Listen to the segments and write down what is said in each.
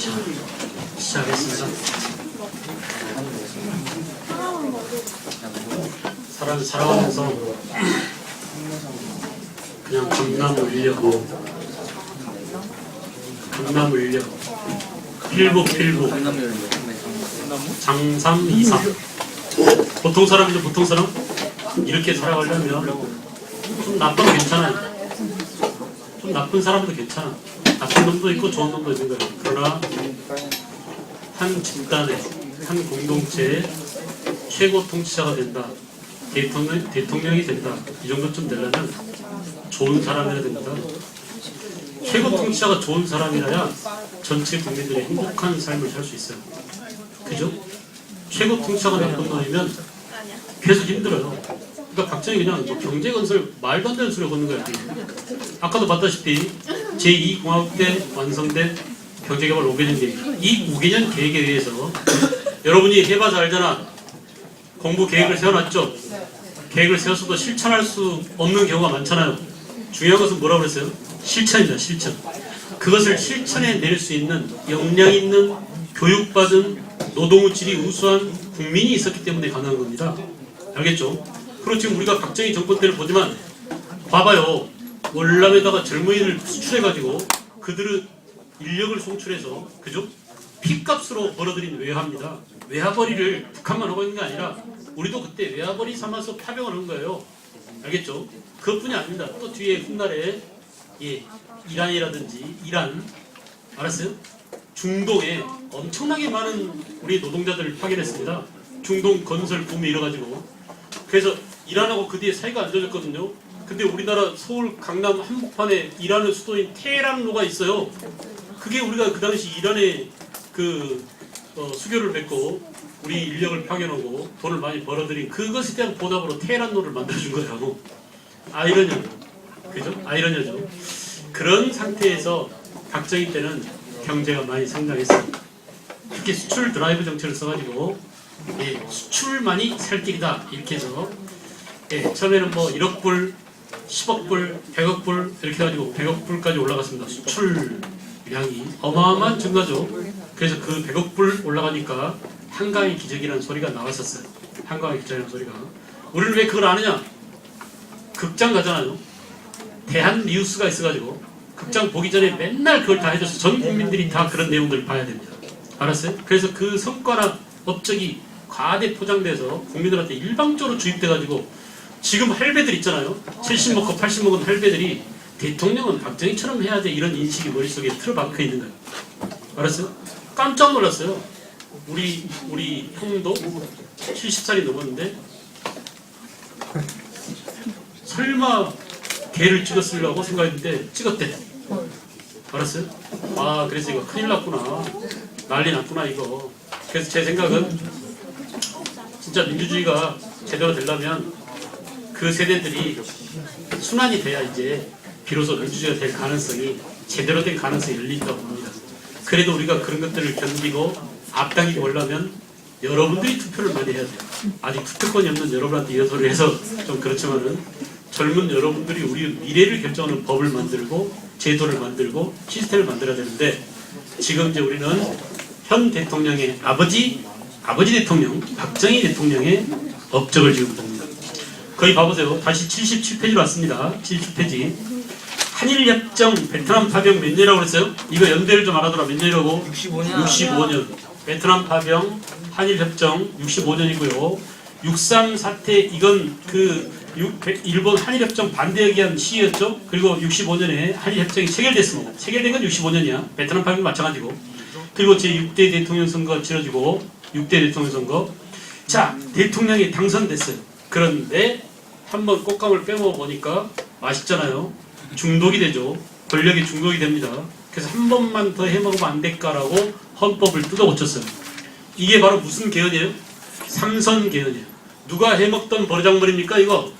자, 시작하겠습니다. 사람이 살아가면서 그냥 강남 울려 필복 장삼 이삼 보통 사람이죠. 보통 사람 이렇게 살아가려면 좀 나빠도 괜찮아요. 좀 나쁜 사람도 괜찮아. 나쁜 놈도 있고 좋은 놈도 있는 거예요. 그러나 한 집단의 한 공동체의 최고 통치자가 된다. 대통령이 된다. 이 정도쯤 되려면 좋은 사람이라 됩니다. 최고 통치자가 좋은 사람이라야 전체 국민들이 행복한 삶을 살 수 있어요. 그죠? 최고 통치자가 나쁜 놈이면 계속 힘들어요. 그러니까 박정희 그냥 뭐 경제건설 말도 안 되는 소리 걷는 거야. 아까도 봤다시피 제2공화국 때 완성된 경제개발 5개년 계획. 이 5개년 계획에 의해서 여러분이 해봐서 알잖아. 공부 계획을 세워놨죠? 계획을 세웠어도 실천할 수 없는 경우가 많잖아요. 중요한 것은 뭐라고 그랬어요? 실천입니다. 실천. 그것을 실천해 낼 수 있는 역량 있는 교육받은 노동의 질이 우수한 국민이 있었기 때문에 가능한 겁니다. 알겠죠? 그리고 지금 우리가 박정희 정권 때를 보지만 봐봐요. 월남에다가 젊은이를 수출해가지고 그들의 인력을 송출해서 그죠? 핏값으로 벌어들인 외화입니다. 외화벌이를 북한만 하고 있는 게 아니라 우리도 그때 외화벌이 삼아서 파병을 한 거예요. 알겠죠? 그것뿐이 아닙니다. 또 뒤에 훗날에 이란이라든지 이란 알았어요? 중동에 엄청나게 많은 우리 노동자들을 파견했습니다. 중동 건설 붐이 일어가지고 그래서 이란하고 그 뒤에 사이가 안 좋아졌거든요. 근데 우리나라 서울 강남 한복판에 이란의 수도인 테헤란로가 있어요. 그게 우리가 그 당시 이란에 수교를 맺고 우리 인력을 파견하고 돈을 많이 벌어들인 그것에 대한 보답으로 테헤란로를 만들어준 거예요. 아이러니죠. 그죠? 아이러니죠. 그런 상태에서 박정희 때는 경제가 많이 성장했어요. 특히 수출 드라이브 정책을 써가지고 수출만이 살 길이다 이렇게 해서 처음에는 뭐 1억 불, 10억 불, 100억 불 이렇게 해가지고 100억 불까지 올라갔습니다. 수출량이 어마어마한 증가죠. 그래서 그 100억 불 올라가니까 한강의 기적이라는 소리가 나왔었어요. 한강의 기적이라는 소리가. 우리는 왜 그걸 아느냐? 극장 가잖아요. 대한뉴스가 있어가지고 극장 보기 전에 맨날 그걸 다 해줘서 전 국민들이 다 그런 내용들을 봐야 됩니다. 알았어요? 그래서 그 성과나 업적이 과대 포장돼서 국민들한테 일방적으로 주입돼가지고 지금 할배들 있잖아요. 70 먹고 80 먹은 할배들이 대통령은 박정희처럼 해야 돼 이런 인식이 머릿속에 틀어박혀 있는 거예요. 알았어요? 깜짝 놀랐어요. 우리 형도 70살이 넘었는데 설마 개를 찍었으려고 생각했는데 찍었대. 알았어요? 아 그래서 이거 큰일 났구나. 난리 났구나 이거. 그래서 제 생각은 진짜 민주주의가 제대로 되려면 그 세대들이 순환이 돼야 이제 비로소 민주주의가 될 가능성이 제대로 된 가능성이 열린다고 봅니다. 그래도 우리가 그런 것들을 견디고 앞당기고 오려면 여러분들이 투표를 많이 해야 돼요. 아직 투표권이 없는 여러분한테 이 소리를 해서 좀 그렇지만은 젊은 여러분들이 우리의 미래를 결정하는 법을 만들고 제도를 만들고 시스템을 만들어야 되는데 지금 이제 우리는 현 대통령의 아버지 대통령 박정희 대통령의 업적을 지금 봅니다. 거기 봐보세요. 다시 77페이지로 왔습니다. 77페이지. 한일협정 베트남 파병 몇 년이라고 그랬어요? 이거 연대를 좀 알아둬라. 몇 년이라고? 65년. 베트남 파병 한일협정 65년이고요. 6.3 사태 이건 일본 한일협정 반대에 의한 시위였죠. 그리고 65년에 한일협정이 체결됐습니다. 체결된 건 65년이야. 베트남 파병도 마찬가지고. 그리고 제6대 대통령 선거가 치러지고 6대 대통령 선거. 자, 대통령이 당선됐어요. 그런데 한번 꽃감을 빼먹어 보니까 맛있잖아요. 중독이 되죠. 권력이 중독이 됩니다. 그래서 한 번만 더 해먹으면 안 될까라고 헌법을 뜯어고쳤어요. 이게 바로 무슨 개헌이에요? 삼선 개헌이에요. 누가 해먹던 버르장머리입니까 이거?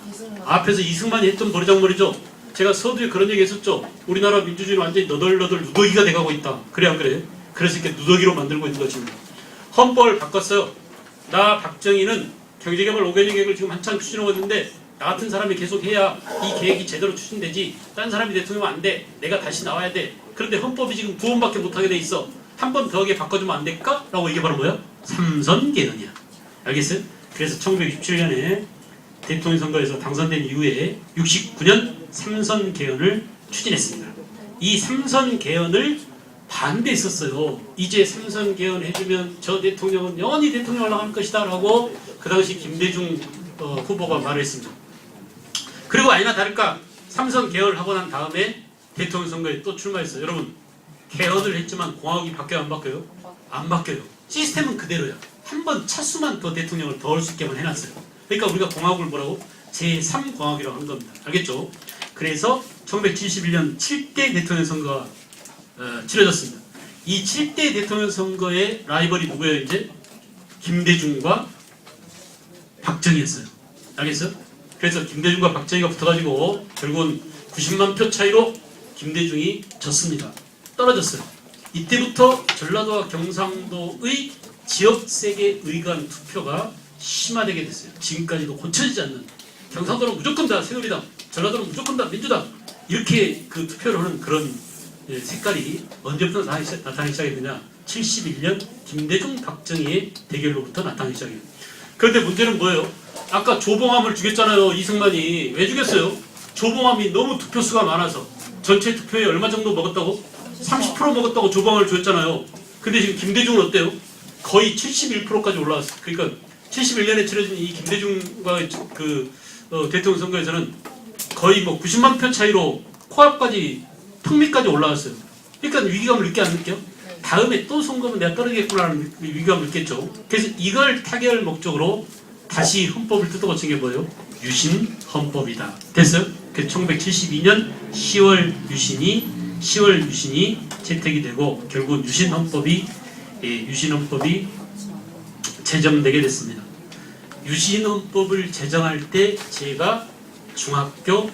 앞에서 이승만이 했던 버르장머리죠. 제가 서두에 그런 얘기 했었죠. 우리나라 민주주의는 완전히 너덜너덜 누더기가 돼가고 있다. 그래 안 그래? 그래서 이렇게 누더기로 만들고 있는 것입니다. 헌법을 바꿨어요. 나 박정희는 경제개발 5개년 계획을 지금 한참 추진하고 있는데 나 같은 사람이 계속 해야 이 계획이 제대로 추진되지. 딴 사람이 대통령은 안 돼. 내가 다시 나와야 돼. 그런데 헌법이 지금 구원밖에 못하게 돼 있어. 한 번 더하게 바꿔주면 안 될까? 라고 이게 바로 뭐야? 삼선 개헌이야. 알겠어요? 그래서 1967년에 대통령 선거에서 당선된 이후에 69년 삼선 개헌을 추진했습니다. 이 삼선 개헌을 반대했었어요. 이제 삼선 개헌 해주면 저 대통령은 영원히 대통령 올라갈 것이다 라고 그 당시 김대중 후보가 말했습니다. 그리고 아니나 다를까 삼선 개헌을 하고 난 다음에 대통령 선거에 또 출마했어요. 여러분 개헌을 했지만 공화국이 바뀌어요? 안 바뀌어요? 안 바뀌어요. 시스템은 그대로야. 한 번 차수만 더 대통령을 더 올 수 있게만 해놨어요. 그러니까 우리가 공화국을 뭐라고? 제3공화국이라고 한 겁니다. 알겠죠? 그래서 1971년 7대 대통령 선거가 치러졌습니다. 이 7대 대통령 선거의 라이벌이 누구예요? 이제 김대중과 박정희였어요. 알겠어요? 그래서 김대중과 박정희가 붙어가지고 결국은 90만 표 차이로 김대중이 졌습니다. 떨어졌어요. 이때부터 전라도와 경상도의 지역색의 의관 투표가 심화되게 됐어요. 지금까지도 고쳐지지 않는, 경상도는 무조건 다 새누리당, 전라도는 무조건 다 민주당, 이렇게 그 투표를 하는 그런 색깔이 언제부터 나타나기 시작했느냐? 71년 김대중 박정희의 대결로부터 나타나기 시작해요. 그런데 문제는 뭐예요? 아까 조봉암을 죽였잖아요. 이승만이. 왜 죽였어요? 조봉암이 너무 투표수가 많아서. 전체 투표에 얼마 정도 먹었다고? 30% 먹었다고 조봉암을 죽였잖아요. 근데 지금 김대중은 어때요? 거의 71%까지 올라왔어요. 그러니까 71년에 치러진 이 김대중과 대통령 선거에서는 거의 뭐 90만 표 차이로 코앞까지 턱밑까지 올라왔어요. 그러니까 위기감을 느끼 안 느껴? 다음에 또 선거면 내가 떨어지겠구나라는 위기감을 느꼈죠. 그래서 이걸 타개할 목적으로 다시 헌법을 뜯어고친 게 뭐예요? 유신 헌법이다. 됐어요? 그래서 1972년 10월 유신이 채택이 되고 결국 유신 헌법이 제정되게 됐습니다. 유신 헌법을 제정할 때 제가 중학교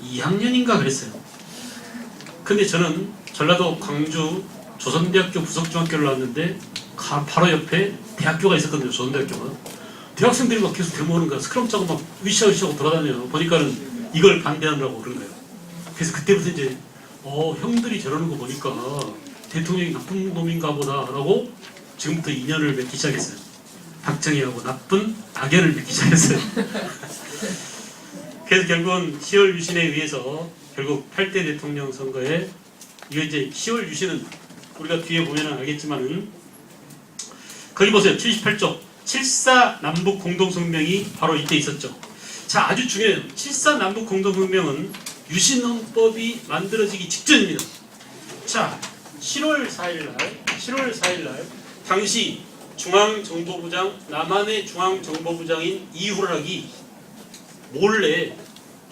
2학년인가 그랬어요. 근데 저는 전라도 광주 조선대학교 부석중학교를 나왔는데 바로 옆에 대학교가 있었거든요. 조선대학교가. 대학생들이 막 계속 데모하는 거야. 스크럼 짜고 막 으쌰으쌰하고 돌아다녀요. 보니까는 이걸 반대하느라고 그런 거예요. 그래서 그때부터 이제 형들이 저러는 거 보니까 대통령이 나쁜 놈인가 보다라고 지금부터 인연을 맺기 시작했어요. 박정희하고 나쁜 악연을 맺기 시작했어요. 그래서 결국은 10월 유신에 의해서 결국 8대 대통령 선거에 이거 이제 10월 유신은 우리가 뒤에 보면 알겠지만은 거기 보세요. 78조 7.4 남북 공동성명이 바로 이때 있었죠. 자, 아주 중요해요. 7.4 남북 공동성명은 유신헌법이 만들어지기 직전입니다. 자, 7월 4일날 당시 중앙정보부장, 남한의 중앙정보부장인 이후락이 몰래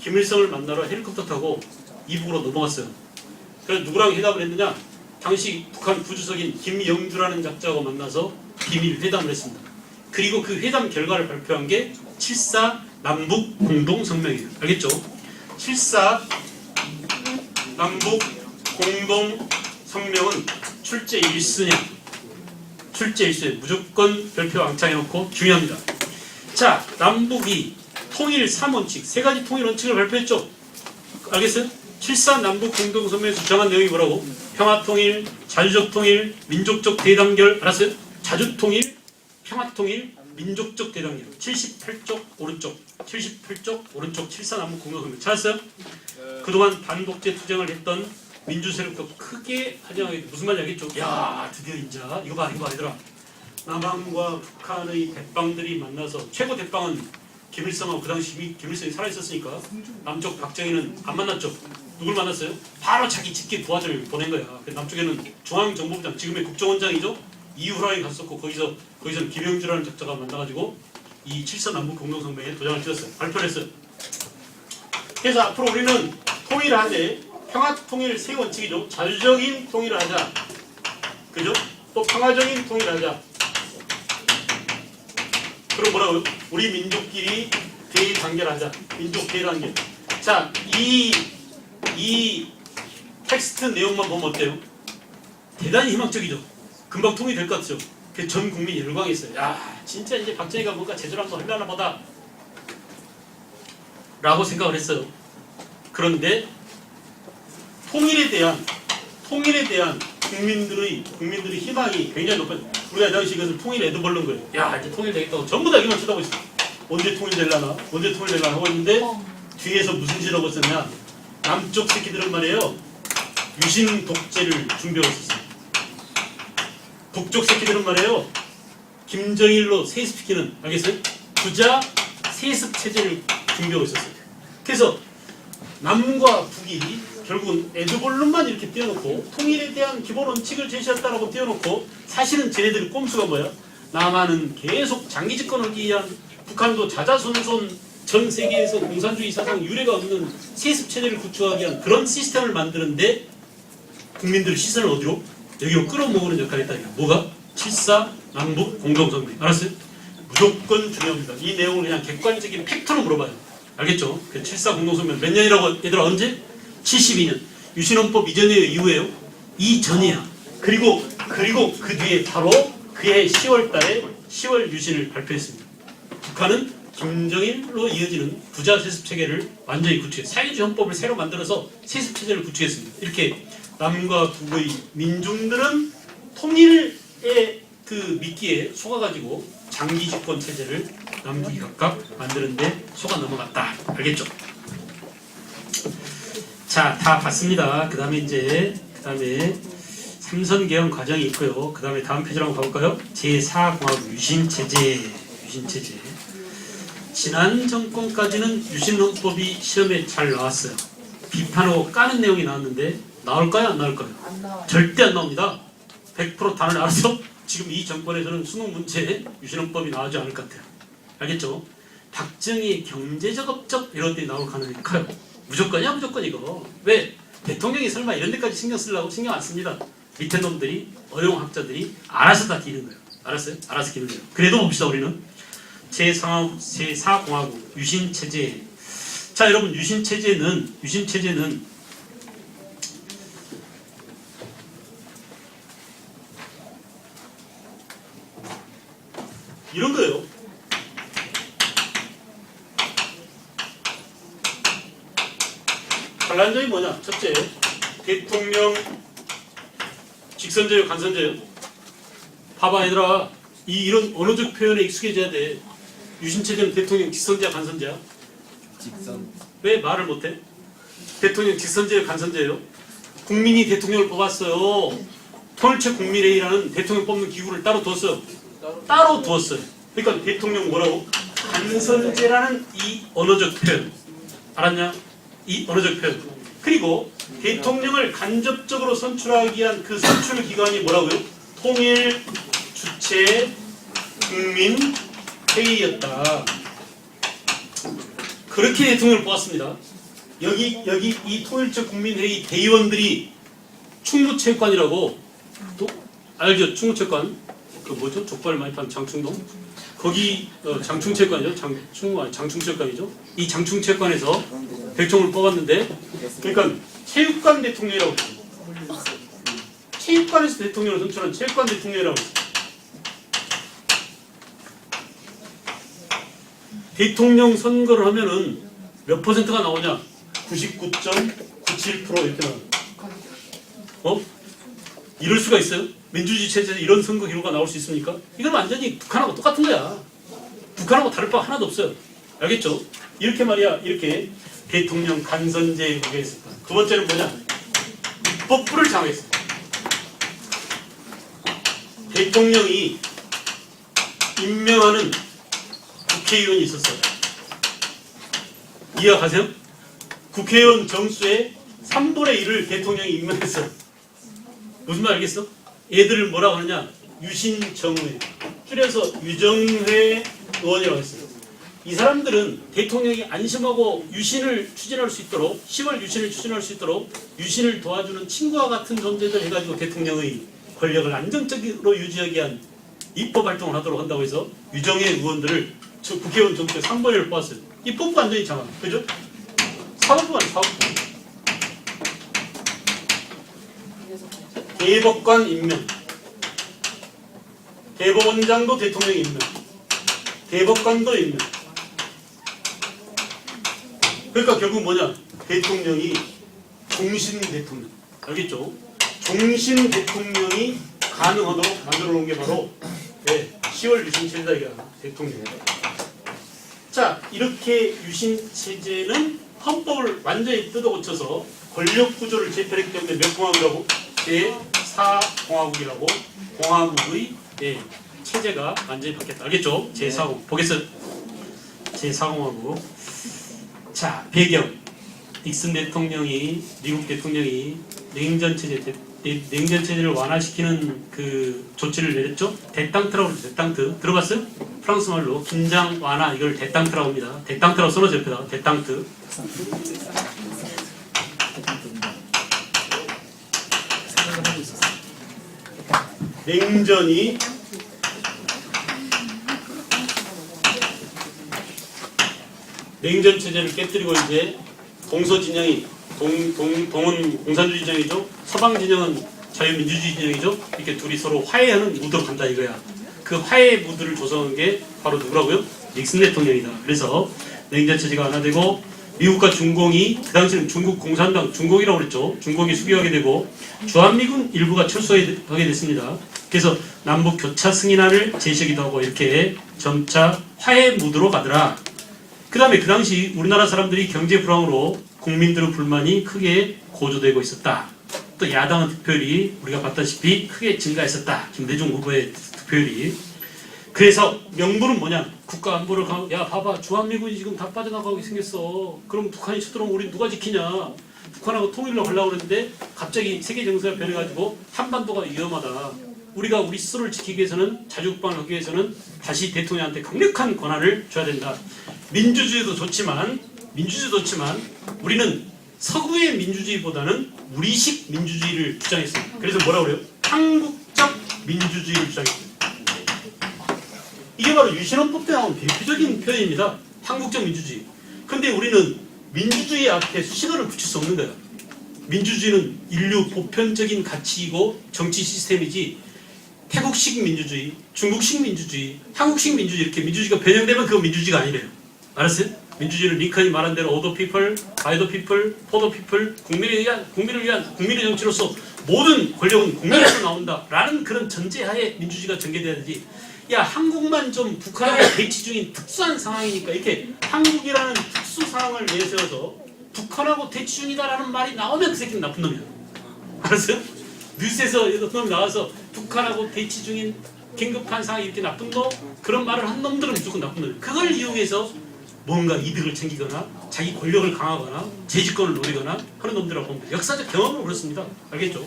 김일성을 만나러 헬리콥터 타고 이북으로 넘어갔어요. 그래서 누구랑 회담을 했느냐? 당시 북한 부주석인 김영주라는 작자하고 만나서 비밀 회담을 했습니다. 그리고 그 회담 결과를 발표한 게 7.4 남북 공동성명이에요. 알겠죠? 7.4 남북 공동성명은 출제 1수냐? 출제 1수에 무조건 별표 앙창해놓고 중요합니다. 자, 남북이 통일 3원칙, 세 가지 통일 원칙을 발표했죠? 알겠어요? 7.4 남북 공동성명에서 주장한 내용이 뭐라고? 평화통일, 자주적 통일, 민족적 대단결. 알았어요? 자주통일, 평화통일, 민족적 대단결. 78쪽 오른쪽 7.4 남북 공동성명 찾았어요? 그동안 반독재 투쟁을 했던 민주세력도 크게 환영하게. 무슨 말인지 알겠죠? 야, 드디어 인자 이거 봐 얘들아. 남한과 북한의 대빵들이 만나서 최고 대빵은 김일성하고 그 당시 김일성이 살아있었으니까 남쪽 박정희는 안 만났죠. 누굴 만났어요? 바로 자기 직계 부하들 보낸 거야. 남쪽에는 중앙정보부장, 지금의 국정원장이죠. 이후락이 갔었고 거기서는 김영주라는 작자가 만나가지고 이 7.4 남북 공동성명에 도장을 찍었어요. 발표를 했어요. 그래서 앞으로 우리는 통일하되 평화통일 세 원칙이죠. 자주적인 통일을 하자. 그죠? 또 평화적인 통일을 하자. 그럼 뭐라고요? 우리 민족끼리 대단결하자. 민족 대단결. 자, 이 텍스트 내용만 보면 어때요? 대단히 희망적이죠. 금방 통일될 것 같죠. 전 국민이 열광했어요. 야, 진짜 이제 박정희가 뭔가 제대로 한번 하려나 보다 라고 생각을 했어요. 그런데 통일에 대한 국민들의 희망이 굉장히 높은. 우리가 당시 이것을 통일해도 벌른 거예요. 야, 이제 통일되겠다고 전부 다 이만 쳐다보고 있어. 언제 통일될라나 하고 있는데 뒤에서 무슨 짓을 하고 있었냐. 남쪽 새끼들은 말이에요. 유신 독재를 준비하고 있었어요. 북쪽 새끼들은 말이에요. 김정일로 세습시키는, 알겠어요? 부자 세습 체제를 준비하고 있었어요. 그래서 남과 북이 결국은 에드벌룬만 이렇게 띄워놓고 통일에 대한 기본 원칙을 제시했다라고 띄워놓고 사실은 쟤네들의 꼼수가 뭐야? 남한은 계속 장기 집권을 하기 위한, 북한도 자자손손 전 세계에서 공산주의 사상 유례가 없는 세습 체제를 구축하기 위한 그런 시스템을 만드는데 국민들의 시선을 어디로? 여기로 끌어모으는 역할을 했다. 뭐가? 7.4 남북 공동성명. 알았어요? 무조건 중요합니다. 이 내용을 그냥 객관적인 팩트로 물어봐요. 알겠죠? 그 7.4 공동성명 몇 년이라고 얘들아 언제? 72년. 유신헌법 이전이에요? 이후에요? 이전이야. 그리고 그 뒤에 바로 그해 10월 달에 10월 유신을 발표했습니다. 북한은 김정일로 이어지는 부자 세습 체계를 완전히 구축했어요. 사회주의 헌법을 새로 만들어서 세습 체제를 구축했습니다. 이렇게 남과 북의 민중들은 통일의 그 미끼에 속아가지고 장기 집권 체제를 남북이 각각 만드는데 속아 넘어갔다. 알겠죠? 자, 다 봤습니다. 그 다음에 삼선 개헌 과정이 있고요. 그 다음에 다음 페이지로 한번 가볼까요? 제4공화국 유신체제. 지난 정권까지는 유신헌법이 시험에 잘 나왔어요. 비판하고 까는 내용이 나왔는데 나올까요? 안 나올까요? 안 나와요. 절대 안 나옵니다. 100% 단을 알아서 지금 이 정권에서는 수능 문제에 유신헌법이 나오지 않을 것 같아요. 알겠죠? 박정희의 경제적 업적 이런 데 나올 가능성이 커요. 무조건이야 무조건 이거. 왜? 대통령이 설마 이런 데까지 신경 쓰려고 신경 안 씁니다. 밑에 놈들이 어용학자들이 알아서 다 기는 거예요. 알았어요? 알아서 기는 거예요. 그래도 봅시다 우리는. 제4공화국 유신체제. 자 여러분 유신체제는 이런 거예요. 달라진 점이 뭐냐? 첫째, 대통령 직선제요, 간선제요? 봐봐 얘들아, 이런 언어적 표현에 익숙해져야 돼. 유신체제는 대통령 직선제야, 간선제야? 직선. 왜 말을 못해? 대통령 직선제요, 간선제요? 국민이 대통령을 뽑았어요. 통일체 국민회의라는 대통령 뽑는 기구를 따로 뒀어요. 따로 두었어요. 그러니까 대통령 뭐라고? 간선제라는 이 언어적 표현. 알았냐? 이 언어적 표현. 그리고 대통령을 간접적으로 선출하기 위한 그 선출 기관이 뭐라고요? 통일 주체 국민 회의였다. 그렇게 대통령을 뽑았습니다. 여기 이 통일체 국민회의 대의원들이 충무체육관이라고 또 알죠? 충무체육관. 그 뭐죠? 족발 많이 파는 장충동? 거기 장충체육관이죠? 장충체육관이죠? 이 장충체육관에서 대통령을 뽑았는데 그러니까 체육관 대통령이라고 했어요. 체육관에서 대통령을 선출한 체육관 대통령이라고 했어요. 대통령 선거를 하면은 몇 퍼센트가 나오냐? 99.97% 이렇게 나와요. 이럴 수가 있어요? 민주주의 체제에서 이런 선거 결과가 나올 수 있습니까? 이건 완전히 북한하고 똑같은 거야. 북한하고 다를 바 하나도 없어요. 알겠죠? 이렇게 말이야. 이렇게 대통령 간선제에 의했습니다. 두 번째는 뭐냐? 입법부를 장악했습니다. 대통령이 임명하는 국회의원이 있었어요. 이해가세요? 국회의원 정수의 3분의 1을 대통령이 임명했어요. 무슨 말 알겠어? 얘들을 뭐라고 하느냐? 유신정회. 줄여서 유정회 의원이라고 했어요. 이 사람들은 대통령이 안심하고 유신을 추진할 수 있도록 10월 유신을 추진할 수 있도록 유신을 도와주는 친구와 같은 존재들 해가지고 대통령의 권력을 안정적으로 유지하기 위한 입법 활동을 하도록 한다고 해서 유정회 의원들을 국회의원 정수의 3분의 1을 뽑았어요. 입법부 완전히 장악. 그죠? 사법부 아니야 사법부. 대법관 임명. 대법원장도 대통령 임명. 대법관도 임명. 그러니까 결국 뭐냐? 대통령이 종신 대통령. 알겠죠? 종신 대통령이 가능하도록 만들어 놓은 게 바로 10월 유신체제다 이거 대통령. 자, 이렇게 유신체제는 헌법을 완전히 뜯어고쳐서 권력구조를 재편했기 때문에 몇 공화국이라고? 제4공화국이라고 공화국의 체제가 완전히 바뀌었다. 알겠죠? 제4공화국. 보겠어요? 제4공화국. 자, 배경. 닉슨 대통령이, 미국 대통령이 냉전체제를 완화시키는 그 조치를 내렸죠? 데땅트라고 그러죠. 데땅트. 들어봤어요? 프랑스 말로 긴장 완화 이걸 데땅트라고 합니다. 데땅트라고 써놓으세요. 옆에다가 데땅트. 냉전이 냉전 체제를 깨뜨리고 이제 동서 진영이 동은 공산주의 진영이죠. 서방 진영은 자유민주주의 진영이죠. 이렇게 둘이 서로 화해하는 무드로 간다 이거야. 그 화해 무드를 조성한 게 바로 누구라고요? 닉슨 대통령이다. 그래서 냉전 체제가 완화되고 미국과 중공이 그 당시는 중국 공산당 중공이라고 그랬죠. 중공이 수교하게 되고 주한미군 일부가 철수하게 됐습니다. 그래서 남북 교차 승인안을 제시하기도 하고 이렇게 점차 화해 무드로 가더라. 그 다음에 그 당시 우리나라 사람들이 경제 불황으로 국민들의 불만이 크게 고조되고 있었다. 또 야당은 득표율이 우리가 봤다시피 크게 증가했었다. 김대중 후보의 득표율이. 그래서 명분은 뭐냐? 국가안보를 야 봐봐 주한미군이 지금 다 빠져나가고 생겼어. 그럼 북한이 쳐들어오면 우리 누가 지키냐? 북한하고 통일로 하려고 그랬는데 갑자기 세계 정세가 변해가지고 한반도가 위험하다. 우리가 우리 스스로를 지키기 위해서는 자주국방을 하기 위해서는 다시 대통령한테 강력한 권한을 줘야 된다. 민주주의도 좋지만 우리는 서구의 민주주의보다는 우리식 민주주의를 주장했습니다. 그래서 뭐라고 그래요? 한국적 민주주의를 주장했습니다. 이게 바로 유신헌법 때 나온 대표적인 표현입니다. 한국적 민주주의. 근데 우리는 민주주의 앞에 수식어를 붙일 수 없는 거야. 민주주의는 인류 보편적인 가치이고 정치 시스템이지 태국식 민주주의, 중국식 민주주의, 한국식 민주주의 이렇게 민주주의가 변형되면 그건 민주주의가 아니래요. 알았어요? 민주주의는 링컨이 말한 대로 all the people, by the people, for the people, 국민을 위한 국민의 정치로서 모든 권력은 국민에서 나온다라는 그런 전제하에 민주주의가 전개돼야 되지. 야 한국만 좀 북한과 대치 중인 특수한 상황이니까 이렇게 한국이라는 특수 상황을 내세워서 북한하고 대치 중이다라는 말이 나오면 그 새끼는 나쁜 놈이야. 알았어요? 뉴스에서 어떤 놈이 나와서 북한하고 대치 중인 긴급한 상황이 이렇게 나쁜 놈? 그런 말을 한 놈들은 무조건 나쁜 놈이야. 그걸 이용해서 뭔가 이득을 챙기거나 자기 권력을 강화하거나 재집권을 노리거나 하는 놈들이라고 봅니다. 역사적 경험으로 그렇습니다. 알겠죠?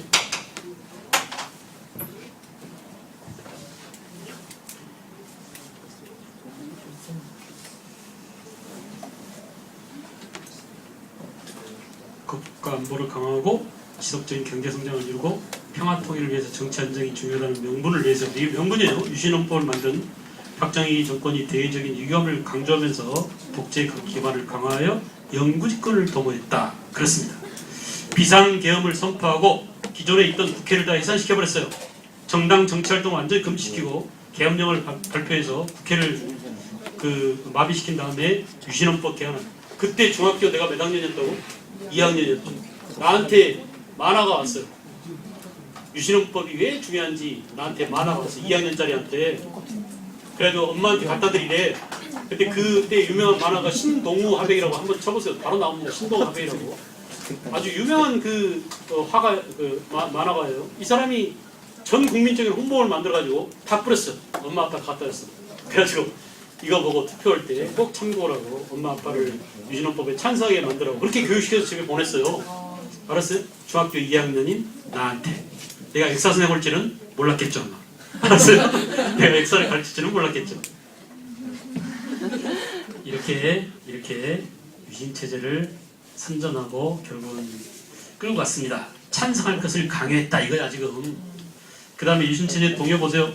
국가 안보를 강화하고 지속적인 경제 성장을 이루고 평화 통일을 위해서 정치 안정이 중요하다는 명분을 위해서 이 명분이에요. 유신헌법을 만든 박정희 정권이 대외적인 위협을 강조하면서 독재 기반을 강화하여 영구집권을 도모했다. 그렇습니다. 비상계엄을 선포하고 기존에 있던 국회를 다 해산시켜버렸어요. 정당 정치활동을 완전히 금지시키고 계엄령을 발표해서 국회를 마비시킨 다음에 유신헌법 개헌을. 그때 중학교 내가 몇 학년이었다고? 2학년이었죠. 나한테 만화가 왔어요. 유신헌법이 왜 중요한지 나한테 만화가 왔어요. 2학년짜리한테. 그래도 엄마한테 갖다 드리래. 근데 그때 유명한 만화가 신동우 화백이라고 한번 쳐보세요. 바로 나옵니다. 신동우 화백이라고. 아주 유명한 화가 만화가예요. 이 사람이 전 국민적인 홍보를 만들어가지고 다 뿌렸어. 엄마 아빠 갖다 줬어. 그래가지고 이거 보고 투표할 때 꼭 참고라고 엄마 아빠를 유신헌법에 찬성하게 만들라고 그렇게 교육시켜서 집에 보냈어요. 알았어요? 중학교 2학년인 나한테. 내가 역사 선생님 올지는 몰랐겠죠. 아마. 알았어요? 내가 역사를 가르칠지는 몰랐겠죠. 이렇게 유신체제를 선전하고 결국은 끌고 갔습니다. 찬성할 것을 강요했다 이거야 지금. 그 다음에 유신체제 동요 보세요.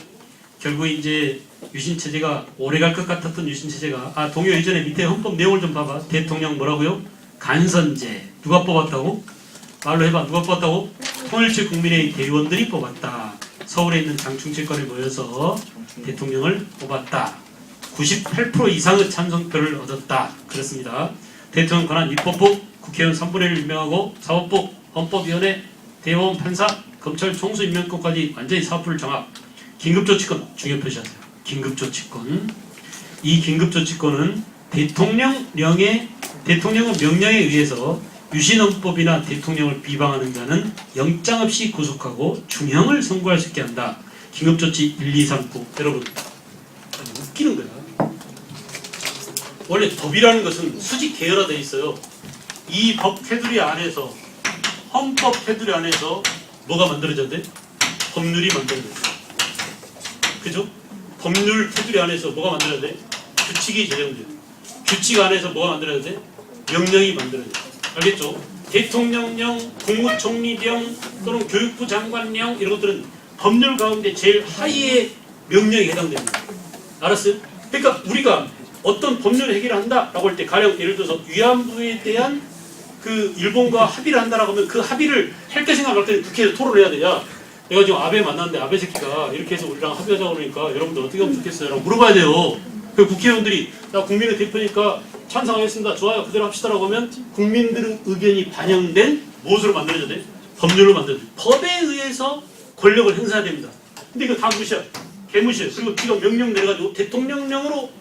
결국 이제 유신체제가 오래갈 것 같았던 유신체제가 동요 이전에 밑에 헌법 내용을 좀 봐봐. 대통령 뭐라고요? 간선제. 누가 뽑았다고? 말로 해봐. 누가 뽑았다고? 통일치 국민의 대의원들이 뽑았다. 서울에 있는 장충체권에 모여서 대통령을 뽑았다. 98% 이상의 찬성표를 얻었다. 그렇습니다. 대통령 권한 입법부, 국회의원 3분의 1을 임명하고 사법부, 헌법위원회, 대법원 판사 검찰 총수 임명권까지 완전히 사업부를 장악. 긴급조치권 중요 표시하세요. 긴급조치권. 이 긴급조치권은 대통령은 명령에 의해서 유신헌법이나 대통령을 비방하는 자는 영장 없이 구속하고 중형을 선고할 수 있게 한다. 긴급조치 1, 2, 3, 9. 여러분 웃기는 거야. 원래 법이라는 것은 수직 계열화되어 있어요. 이 법 테두리 안에서 헌법 테두리 안에서 뭐가 만들어져야 돼? 법률이 만들어져야 돼. 그죠? 법률 테두리 안에서 뭐가 만들어야 돼? 규칙이 제정돼요. 규칙 안에서 뭐가 만들어야 돼? 명령이 만들어야 돼. 알겠죠? 대통령령, 국무총리령 또는 교육부 장관령 이런 것들은 법률 가운데 제일 하위의 명령에 해당됩니다. 알았어요? 그러니까 우리가 어떤 법률을 해결한다라고 할 때 가령 예를 들어서 위안부에 대한 그 일본과 합의를 한다라고 하면 그 합의를 할 때 생각할 때는 국회에서 토론해야 돼. 야, 내가 지금 아베 만났는데 아베 새끼가 이렇게 해서 우리랑 합의하자고 그러니까 여러분들 어떻게 하면 좋겠어요? 라고 물어봐야 돼요. 그 국회의원들이 나 국민의 대표니까 찬성하겠습니다. 좋아요. 그대로 합시다라고 하면 국민들의 의견이 반영된 무엇으로 만들어져야 돼? 법률로 만들어져. 법에 의해서 권력을 행사해야 됩니다. 근데 이거 다 무시야. 개무시야. 그리고 지금 명령 내려가지고 대통령령으로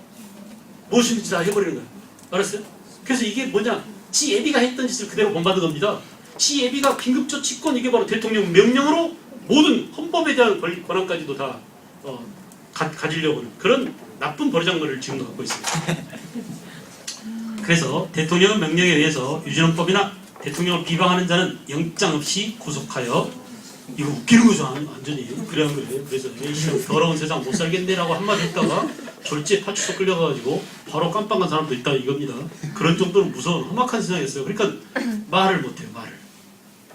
무엇이든지 다 해버리는 거야. 알았어요? 그래서 이게 뭐냐? 지 예비가 했던 짓을 그대로 본받은 겁니다. 지 예비가 긴급조치권 이게 바로 대통령 명령으로 모든 헌법에 대한 권한까지도 다 가지려고 하는 그런 나쁜 버르장머리를 지금도 갖고 있습니다. 그래서 대통령의 명령에 의해서 유신헌법이나 대통령을 비방하는 자는 영장 없이 구속하여 이거 웃기는 거죠. 완전히 그래 안 그래. 그래서 에이 더러운 세상 못 살겠네라고 한마디 했다가 졸지에 파출소 끌려가가지고 바로 깜빵간 사람도 있다 이겁니다. 그런 정도로 무서운 험악한 세상이었어요. 그러니까 말을 못해요.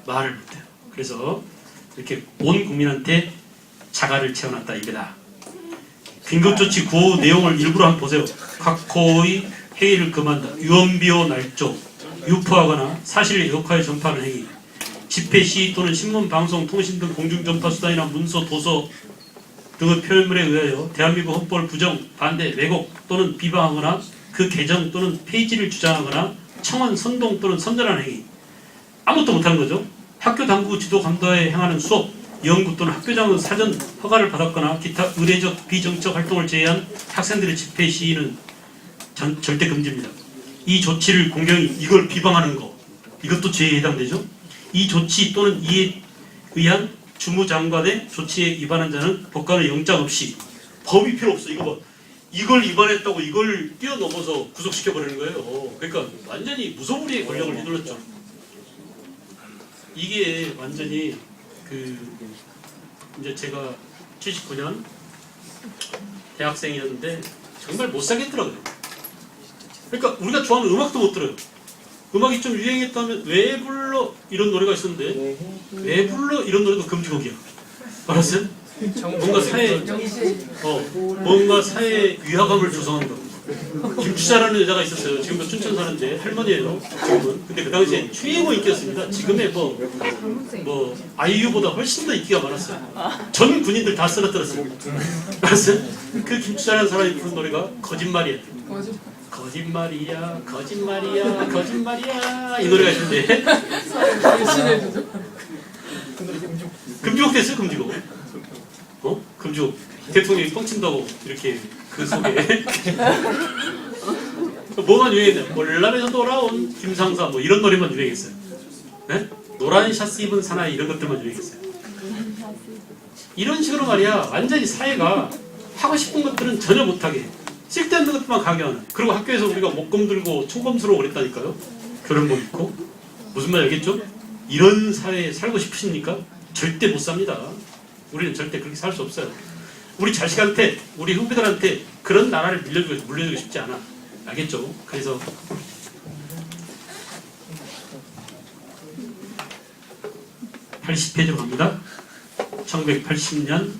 말을 못해요. 그래서 이렇게 온 국민한테 자갈을 채워놨다 이거다. 긴급조치 구호 내용을 일부러 한번 보세요. 각호의 회의를 금한다. 유언비어 날조, 유포하거나 사실을 왜곡하여 전파하는 행위, 집회, 시위 또는 신문, 방송, 통신 등 공중전파 수단이나 문서, 도서 등의 표현물에 의하여 대한민국 헌법을 부정, 반대, 왜곡 또는 비방하거나 그 개정 또는 폐지를 주장하거나 청원, 선동 또는 선전하는 행위. 아무것도 못하는 거죠. 학교 당국 지도 감독에 행하는 수업, 연구 또는 학교장의 사전 허가를 받았거나 기타 의례적 비정치적 활동을 제외한 학생들의 집회 시위는 절대 금지입니다. 이 조치를 공경이 이걸 비방하는 거 이것도 죄에 해당되죠. 이 조치 또는 이에 의한 주무장관의 조치에 위반한 자는 법관의 영장 없이 법이 필요 없어. 이거 봐. 이걸 위반했다고 이걸 뛰어넘어서 구속시켜버리는 거예요. 그러니까 완전히 무소불위의 권력을 휘둘렀죠. 이게 완전히 이제 제가 79년 대학생이었는데 정말 못 살겠더라고요. 그러니까 우리가 좋아하는 음악도 못 들어요. 음악이 좀 유행했다면 왜 불러 이런 노래가 있었는데 왜 불러 이런 노래도 금지곡이야. 알았어요? 뭔가 사회에 위화감을 조성한다고. 김추자라는 여자가 있었어요. 지금도 춘천 사는데 할머니예요. 지금은. 근데 그 당시에 최고 인기였습니다. 지금의 뭐 아이유보다 훨씬 더 인기가 많았어요. 전 군인들 다 쓰러뜨렸어요. 알았어요? 그 김추자라는 사람이 부른 노래가 거짓말이야. 거짓말이야, 거짓말이야, 거짓말이야 이 노래가 있는데 금지곡 됐어요. 금지곡. 금지곡. 대통령이 뻥친다고 이렇게 그 속에 뭐만 유행했냐? 월남에서 돌아온 김상사 뭐 이런 노래만 유행했어요. 네? 노란 샤스 입은 사나이 이런 것들만 유행했어요. 이런 식으로 말이야 완전히 사회가 하고 싶은 것들은 전혀 못하게 쓸데없는 것만 강요하는. 그리고 학교에서 우리가 목검 들고 총검수로 그랬다니까요. 교련복 입고. 무슨 말 알겠죠? 이런 사회에 살고 싶으십니까? 절대 못 삽니다. 우리는 절대 그렇게 살 수 없어요. 우리 자식한테, 우리 후배들한테 그런 나라를 물려주고 싶지 않아. 알겠죠? 그래서 (80페이지로) 갑니다. 1980년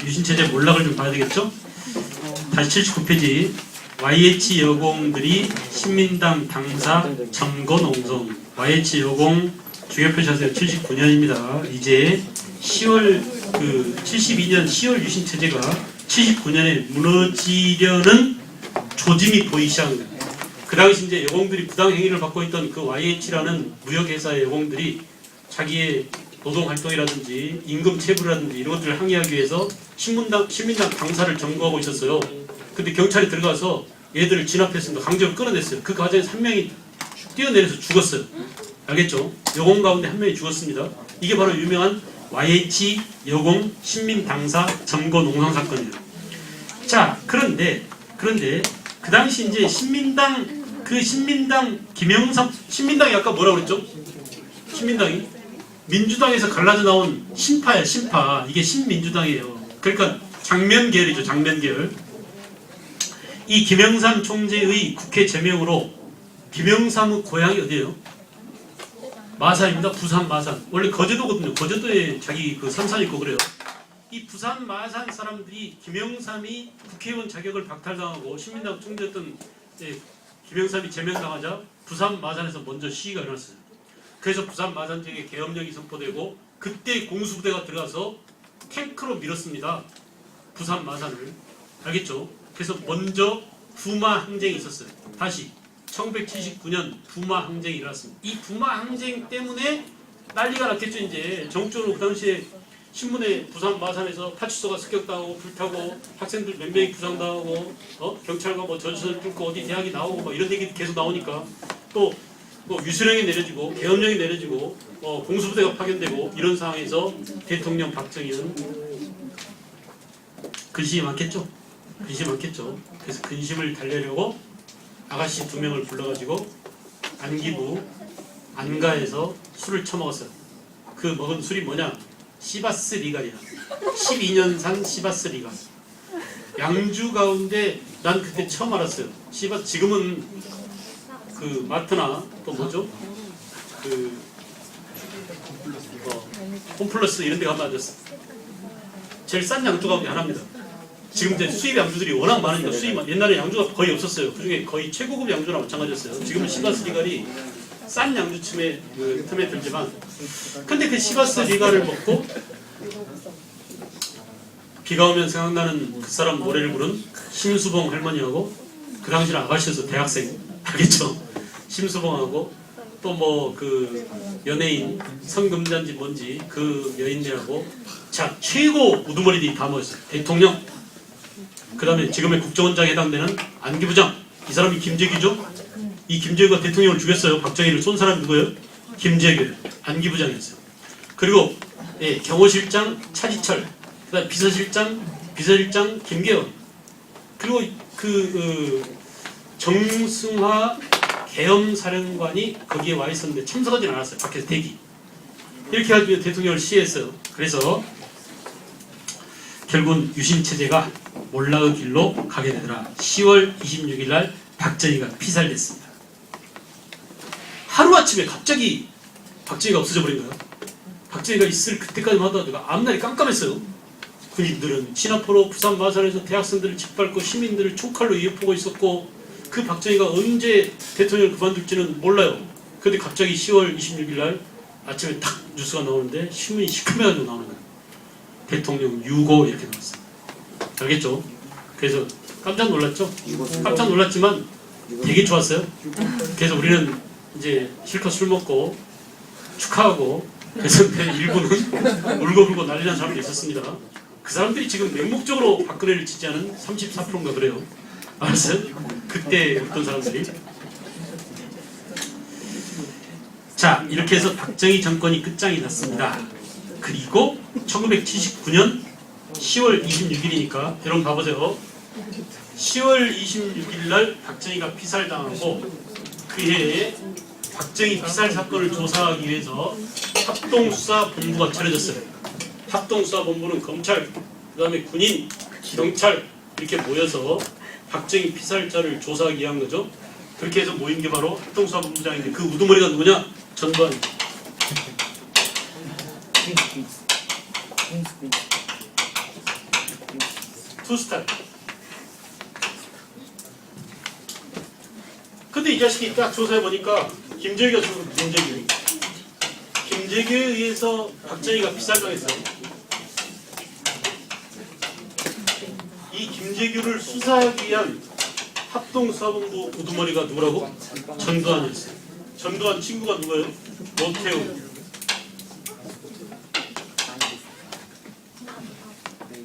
유신체제 몰락을 좀 봐야 되겠죠? 다시 79페이지. YH 여공들이 신민당 당사 점거 농성. YH 여공 주요 표시하세요. 79년입니다. 이제 72년 10월 유신체제가 79년에 무너지려는 조짐이 보이기 시작합니다. 그 당시 이제 여공들이 부당행위를 받고 있던 그 YH라는 무역회사의 여공들이 자기의 노동활동이라든지 임금 체불이라든지 이런 것들을 항의하기 위해서 신민당 당사를 점거하고 있었어요. 근데 경찰이 들어가서 얘들을 진압했습니다. 강제로 끌어냈어요. 그 과정에서 한 명이 뛰어내려서 죽었어요. 알겠죠? 여공 가운데 한 명이 죽었습니다. 이게 바로 유명한 YH 여공 신민당사 점거 농상 사건이에요. 자, 그런데 그 당시 이제 신민당 김영삼 신민당이 아까 뭐라고 그랬죠? 신민당이 민주당에서 갈라져 나온 신파야, 신파. 이게 신민주당이에요. 그러니까 장면계열이죠, 장면계열. 이 김영삼 총재의 국회 제명으로 김영삼의 고향이 어디예요? 마산입니다. 부산 마산. 원래 거제도거든요. 거제도에 자기 그 선산이 있고 그래요. 이 부산 마산 사람들이 김영삼이 국회의원 자격을 박탈당하고 신민당 총재였던 김영삼이 제명당하자 부산 마산에서 먼저 시위가 일어났어요. 그래서 부산 마산 지역에 계엄령이 선포되고 그때 공수부대가 들어가서 탱크로 밀었습니다. 부산 마산을. 알겠죠? 그래서 먼저 부마 항쟁이 있었어요. 다시 1979년 부마 항쟁이 일어났습니다. 이 부마 항쟁 때문에 난리가 났겠죠. 이제 전국적으로 그 당시에 신문에 부산 마산에서 파출소가 습격당하고 불타고 학생들 몇 명이 부상당하고 경찰과 뭐 전선을 뚫고 어디 대학이 나오고 막 이런 얘기 계속 나오니까 또 유수령이 내려지고 계엄령이 내려지고 공수부대가 파견되고 이런 상황에서 대통령 박정희는 근심이 많겠죠. 근심이 많겠죠. 그래서 근심을 달래려고 아가씨 2명을 불러가지고 안기부 안가에서 술을 처먹었어요. 그 먹은 술이 뭐냐? 시바스 리갈이야. 12년산 시바스 리갈. 양주 가운데 난 그때 처음 알았어요. 시바스 지금은 그 마트나 또 뭐죠? 그 홈플러스 이런 데 가면 앉았어. 제일 싼 양주 가운데 하나입니다. 지금 이제 수입 양주들이 워낙 많으니까 옛날에 양주가 거의 없었어요. 그중에 거의 최고급 양주랑 마찬가지였어요. 지금은 시바스 리갈이 싼 양주 틈에 들지만 근데 그 시바스 리갈을 먹고 비가 오면 생각나는 그 사람 노래를 부른 심수봉 할머니하고 그 당시는 아가씨여서 대학생 알겠죠? 심수봉하고 또 뭐 그 연예인 성금잔지 뭔지 그 여인네하고 자 최고 우두머리들이 다 모였어요. 대통령 그 다음에 지금의 국정원장에 해당되는 안기부장 이 사람이 김재규죠? 이 김재규가 대통령을 죽였어요. 박정희를 쏜 사람이 누구예요? 김재규 안기부장이었어요. 그리고 경호실장 차지철 그 다음 비서실장 김계원 그리고 정승화 계엄사령관이 거기에 와 있었는데 참석하진 않았어요. 밖에서 대기 이렇게 해가지고 대통령을 시해했어요. 그래서 결국은 유신체제가 몰락의 길로 가게 되더라. 10월 26일 날 박정희가 피살됐습니다. 하루아침에 갑자기 박정희가 없어져 버린 거예요. 박정희가 있을 그때까지만 하더라도 앞날이 깜깜했어요. 군인들은 진압포로 부산 마산에서 대학생들을 짓밟고 시민들을 총칼로 위협하고 있었고 그 박정희가 언제 대통령을 그만둘지는 몰라요. 그런데 갑자기 10월 26일 날 아침에 딱 뉴스가 나오는데 신문이 시커매가지고 나오는 거예요. 대통령 유고 이렇게 나왔어요. 알겠죠? 그래서 깜짝 놀랐죠? 깜짝 놀랐지만 되게 좋았어요. 그래서 우리는 이제 실컷 술 먹고 축하하고 그래서 일부는 울고불고 난리 난 사람도 있었습니다. 그 사람들이 지금 맹목적으로 박근혜를 지지하는 34%인가 그래요. 알았어요? 그때 어떤 사람들이 자 이렇게 해서 박정희 정권이 끝장이 났습니다. 그리고 1979년 10월 26일이니까 여러분 봐보세요. 10월 26일 날 박정희가 피살당하고 그 해에 박정희 피살 사건을 조사하기 위해서 합동수사본부가 차려졌어요. 합동수사본부는 검찰, 그 다음에 군인, 경찰 이렇게 모여서 박정희 피살자를 조사하기 위한 거죠. 그렇게 해서 모인 게 바로 합동수사본부장인데 그 우두머리가 누구냐? 전두환입니다. 투스타일. 근데 이 자식이 딱 조사해보니까 김재규가 죽은 김재규에 의해서 박정희가 피살당했어요. 이 김재규를 수사하기 위한 합동수사본부 우두머리가 누구라고? 전두환이었어요. 전두환 친구가 누구예요? 노태우.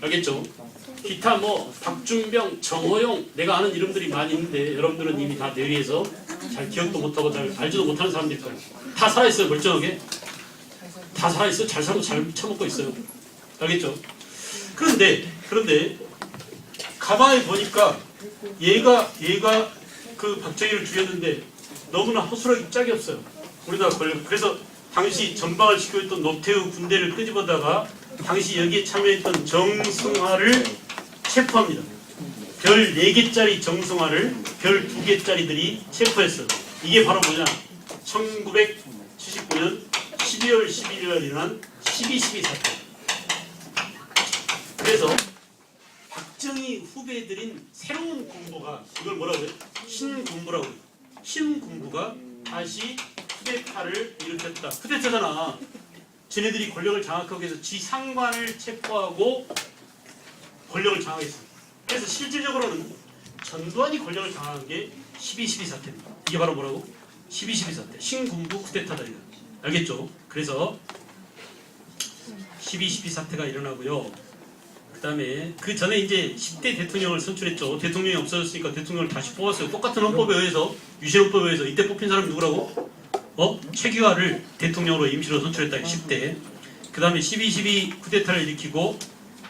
알겠죠? 기타 뭐 박준병, 정호용 내가 아는 이름들이 많이 있는데 여러분들은 이미 다 뇌리에서 잘 기억도 못하고 잘 알지도 못하는 사람들일 거예요. 다 살아있어요. 멀쩡하게. 다 살아있어요. 잘 살고 잘 처먹고 있어요. 알겠죠? 그런데 가만히 보니까 얘가 그 박정희를 죽였는데 너무나 허술하기 짝이 없어요. 우리나라 권력. 그래서 당시 전방을 지키고 있던 노태우 군대를 끄집어다가 당시 여기에 참여했던 정승화를 체포합니다. 별 4개짜리 정승화를 별 2개짜리들이 체포했어요. 이게 바로 뭐냐? 1979년 12월 11일 일어난 12.12 사태. 그래서 박정희 후배들인 새로운 군부가 이걸 뭐라고 해요? 신군부라고 해요. 신군부가 다시 쿠데타를 일으켰다. 쿠데타잖아. 쟤네들이 권력을 장악하기 위해서 지상관을 체포하고 권력을 장악했습니다. 그래서 실질적으로는 전두환이 권력을 장악한 게 12.12 사태입니다. 이게 바로 뭐라고? 12.12 사태. 신군부 쿠데타다 이거. 알겠죠? 그래서 12.12 사태가 일어나고요. 그 다음에 그 전에 이제 10대 대통령을 선출했죠. 대통령이 없어졌으니까 대통령을 다시 뽑았어요. 똑같은 헌법에 의해서, 유신헌법에 의해서. 이때 뽑힌 사람이 누구라고? 최규하를 대통령으로 임시로 선출했다. 10대. 그 다음에 12.12 쿠데타를 일으키고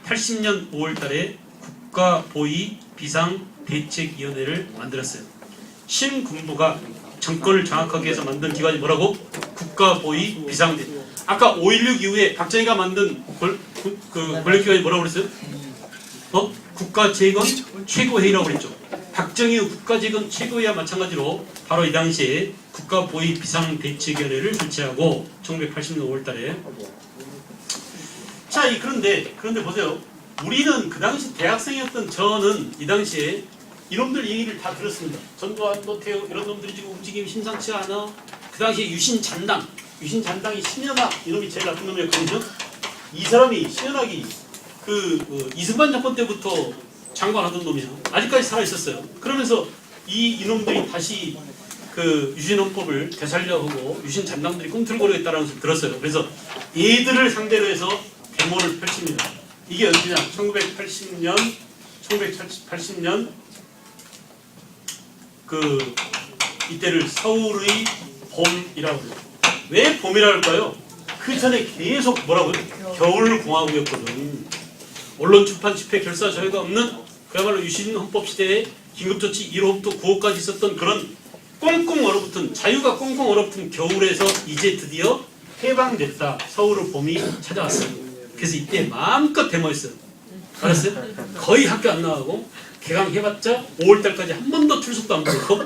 80년 5월달에 국가보위 비상대책위원회를 만들었어요. 신군부가 정권을 장악하기 위해서 만든 기관이 뭐라고? 국가보위 비상대책. 아까 5.16 이후에 박정희가 만든 권력기관이 뭐라고 그랬어요? 국가재건 최고회의라고 그랬죠. 박정희 후 국가재건 최고회의와 마찬가지로 바로 이 당시에 국가보위 비상대책위원회를 설치하고 1980년 5월달에. 자, 그런데 보세요. 우리는 그 당시 대학생이었던 저는 이 당시에 이놈들 얘기를 다 들었습니다. 전두환, 노태우 이런 놈들이 지금 움직임이 심상치 않아. 그 당시에 유신잔당이 신현악 이놈이 제일 나쁜 놈이었거든요. 이 사람이 신현악이 이승만 정권 때부터 장관하던 놈이야. 아직까지 살아있었어요. 그러면서 이놈들이 다시 그 유신헌법을 되살려하고 유신잔당들이 꿈틀거리겠다라는 소리 들었어요. 그래서 얘들을 상대로 해서 데모를 펼칩니다. 이게 언제냐? 1980년 이때를 서울의 봄이라고 해요. 왜 봄이라고 할까요? 그 전에 계속 뭐라고요? 겨울공화국이었거든. 언론 출판 집회 결사 저해가 없는 그야말로 유신헌법 시대에 긴급조치 1호부터 9호까지 있었던 그런 꽁꽁 얼어붙은 자유가 꽁꽁 얼어붙은 겨울에서 이제 드디어 해방됐다. 서울의 봄이 찾아왔어요. 그래서 이때 마음껏 데모했어요. 알았어요? 거의 학교 안 나가고 개강해봤자 5월달까지 한 번도 출석도 안 받고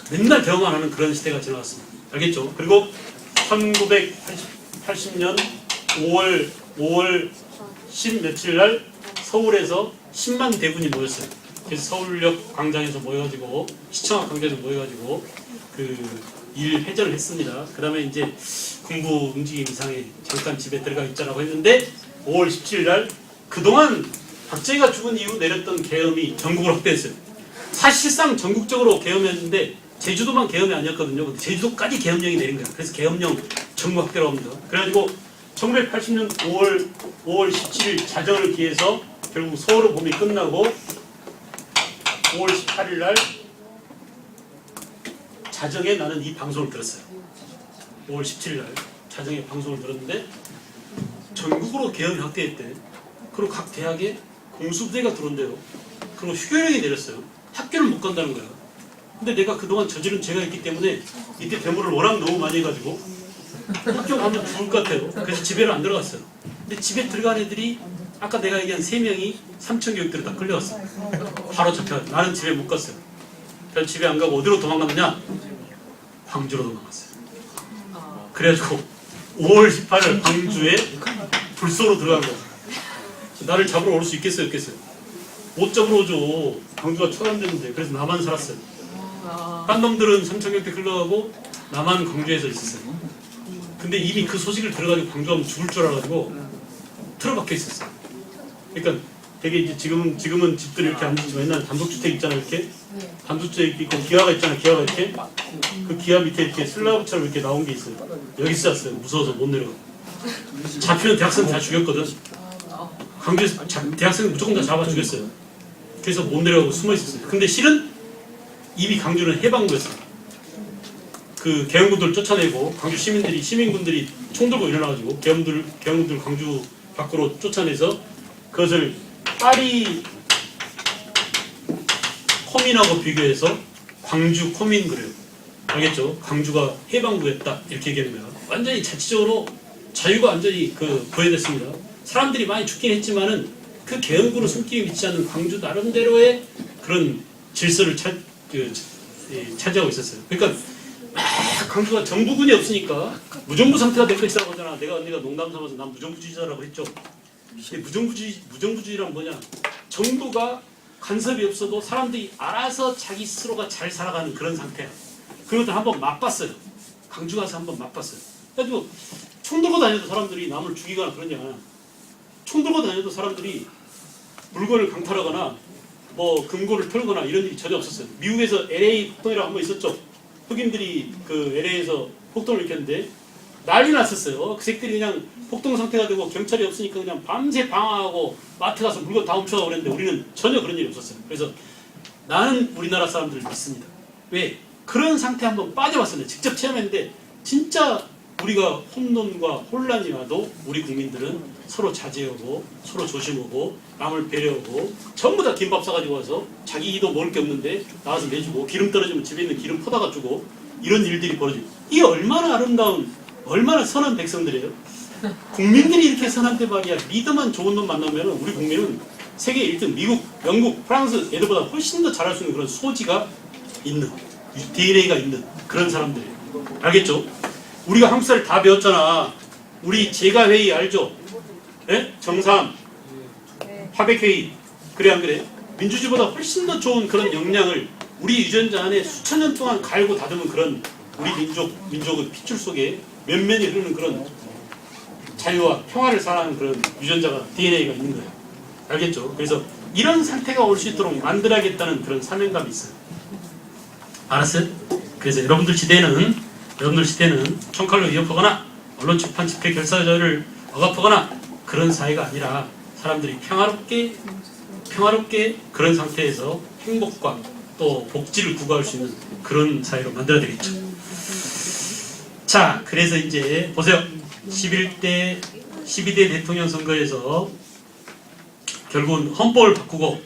맨날 데모만 하는 그런 시대가 지나갔습니다. 알겠죠? 그리고 1980년 5월 10 며칠 날 서울에서 10만 대군이 모였어요. 그래서 서울역 광장에서 모여가지고 시청 앞 광장에서 모여가지고 일 회전을 했습니다. 그 다음에 이제 군부 움직임 이상에 잠깐 집에 들어가 있자라고 했는데 5월 17일 날 그동안 박정희가 죽은 이후 내렸던 계엄이 전국을 확대했어요. 사실상 전국적으로 계엄했는데 제주도만 계엄이 아니었거든요. 근데 제주도까지 계엄령이 내린 거야. 그래서 계엄령 전국 확대로 합니다. 그래가지고 1980년 5월 17일 자정을 기해서 결국 서울의 봄이 끝나고 5월 18일 날 자정에 나는 이 방송을 들었어요. 5월 17일 날 자정에 방송을 들었는데 전국으로 계엄이 확대했대. 그리고 각 대학에 공수부대가 들어온대요. 그리고 휴교령이 내렸어요. 학교를 못 간다는 거야. 근데 내가 그동안 저지른 죄가 있기 때문에 이때 데모를 워낙 너무 많이 해가지고 학교 가면 죽을 것 같아요. 그래서 집에는 안 들어갔어요. 근데 집에 들어간 애들이 아까 내가 얘기한 3명이 삼천교육대로 다 끌려갔어요. 바로 잡혀가지고 나는 집에 못 갔어요. 그래서 집에 안 가고 어디로 도망갔느냐? 광주로 도망갔어요. 그래가지고 5월 18일 광주에 불소로 들어간 거야. 나를 잡으러 올 수 있겠어요? 없겠어요? 못 잡으러 오죠. 광주가 초단됐는데. 그래서 나만 살았어요. 딴 놈들은 삼천교육대 끌려가고 나만 광주에서 있었어요. 근데 이미 그 소식을 들어가지고 광주 가면 죽을 줄 알아가지고 틀어박혀 있었어요. 그러니까 되게 이제 지금은 집들이 이렇게 안 짓지만 옛날에 단독주택 있잖아요. 이렇게 단독주택 있고 기와가 있잖아요. 기와가 이렇게 그 기와 밑에 이렇게 슬라브처럼 이렇게 나온 게 있어요. 여기 있었어요. 무서워서 못 내려가. 잡히는 대학생 다 죽였거든. 강주에서 대학생 무조건 다 잡아 죽였어요. 그래서 못 내려가고 숨어 있었어요. 근데 실은 이미 강주는 해방구였어요. 그 계엄군들 쫓아내고 강주 시민군들이 총 들고 일어나가지고 계엄군들 강주 밖으로 쫓아내서 그것을 파리 코민하고 비교해서 광주 코민 그래요. 알겠죠? 강주가 해방구였다 이렇게 얘기하는 거야. 완전히 자체적으로 자유가 완전히 부여됐습니다. 사람들이 많이 죽긴 했지만은 그 계엄군의 손길이 미치지 않는 광주 나름대로의 그런 질서를 차지하고 있었어요. 그러니까 강주가 정부군이 없으니까 무정부 상태가 될 것이라고 하잖아. 내가 농담 삼아서 난 무정부주의자라고 했죠. 근데 무정부주의란 뭐냐? 정부가 간섭이 없어도 사람들이 알아서 자기 스스로가 잘 살아가는 그런 상태야. 그것도 한번 맛봤어요. 강주 가서 한번 맛봤어요. 그래가지고 총 들고 다녀도 사람들이 남을 죽이거나 그러냐. 총 들고 다녀도 사람들이 물건을 강탈하거나 뭐 금고를 털거나 이런 일이 전혀 없었어요. 미국에서 LA 폭동이라고 한 번 있었죠. 흑인들이 그 LA에서 폭동을 일으켰는데 난리 났었어요. 그 새끼들이 그냥 폭동 상태가 되고 경찰이 없으니까 그냥 밤새 방황하고 마트 가서 물건 다 훔쳐가고 그랬는데 우리는 전혀 그런 일이 없었어요. 그래서 나는 우리나라 사람들을 믿습니다. 왜? 그런 상태 한번 빠져봤었는데 직접 체험했는데 진짜 우리가 혼돈과 혼란이 와도 우리 국민들은 서로 자제하고 서로 조심하고 남을 배려하고 전부 다 김밥 싸가지고 와서 자기 이도 먹을 게 없는데 나와서 내주고 기름 떨어지면 집에 있는 기름 퍼다가 주고 이런 일들이 벌어지고 이게 얼마나 아름다운 얼마나 선한 백성들이에요. 국민들이 이렇게 선한데 말이야. 리더만 좋은 놈 만나면 우리 국민은 세계 1등 미국, 영국, 프랑스 애들보다 훨씬 더 잘할 수 있는 그런 소지가 있는 DNA가 있는 그런 사람들이에요. 알겠죠? 우리가 한국 사를 다 배웠잖아. 우리 제가회의 알죠? 예? 정상, 화백회의. 그래 안 그래? 민주주의보다 훨씬 더 좋은 그런 역량을 우리 유전자 안에 수천 년 동안 갈고 다듬은 그런 우리 민족의 핏줄 속에 면면이 흐르는 그런 자유와 평화를 사랑하는 그런 유전자가 DNA가 있는 거예요. 알겠죠? 그래서 이런 상태가 올 수 있도록 만들어야겠다는 그런 사명감이 있어요. 알았어요? 그래서 여러분들 시대는 총칼로 위협하거나 언론 출판 집회 결사자를 억압하거나 그런 사회가 아니라 사람들이 평화롭게 그런 상태에서 행복과 또 복지를 구가할 수 있는 그런 사회로 만들어야 되겠죠. 자, 그래서 이제 보세요. 12대 대통령 선거에서 결국은 헌법을 바꾸고